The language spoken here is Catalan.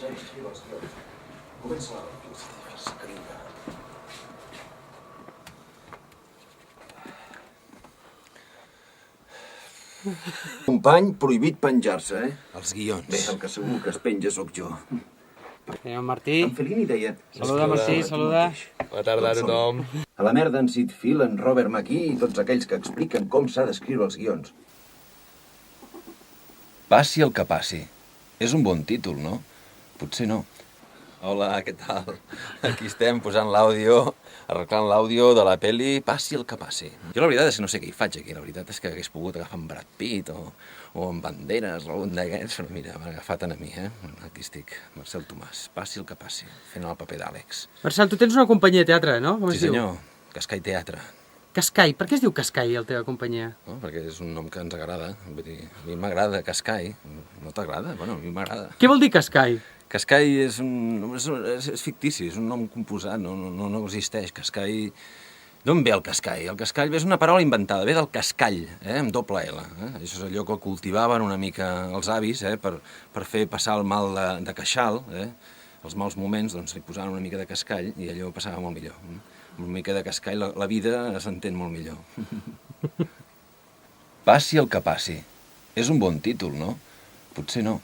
s'ha d'escriure els guions. Comença la lectura. Escriure. Company, prohibit penjar-se, eh? Els guions. Bé, el que segur que es penja sóc jo. Senyor Martí. En Fellini deia... Saluda, Martí, saluda. Bona tarda a tothom. A la merda en Sid Field, en Robert McKee i tots aquells que expliquen com s'ha d'escriure els guions. Passi el que passi. És un bon títol, no? Potser no. Hola, què tal? Aquí estem posant l'àudio, arreglant l'àudio de la peli Passi el que passi. Jo la veritat és que no sé què hi faig aquí. La veritat és que hagués pogut agafar en Brad Pitt o en Banderas o algun d'aquests, però mira, m'ha agafat a mi, eh? Aquí estic, Marcel Tomàs. Passi el que passi, fent el paper d'Àlex. Marcel, tu tens una companyia de teatre, no? Com Sí, es diu? senyor, Cascai Teatre. Cascai. Per què es diu Cascai, la teva companyia? No? Perquè és un nom que ens agrada. Vull dir, a mi m'agrada Cascai. No t'agrada? Bueno, a mi m'agrada. Què vol dir Cascai? Cascai és fictici, és un nom composat, no existeix. Cascai... D'on ve el cascai? El cascall és una paraula inventada, ve del cascall, amb doble L. Això és allò que cultivaven una mica els avis, per fer passar el mal de queixal, els mals moments, doncs li posaven una mica de cascall i allò passava molt millor. Amb una mica de cascall la vida s'entén molt millor. Passi el que passi. És un bon títol, no? Potser no.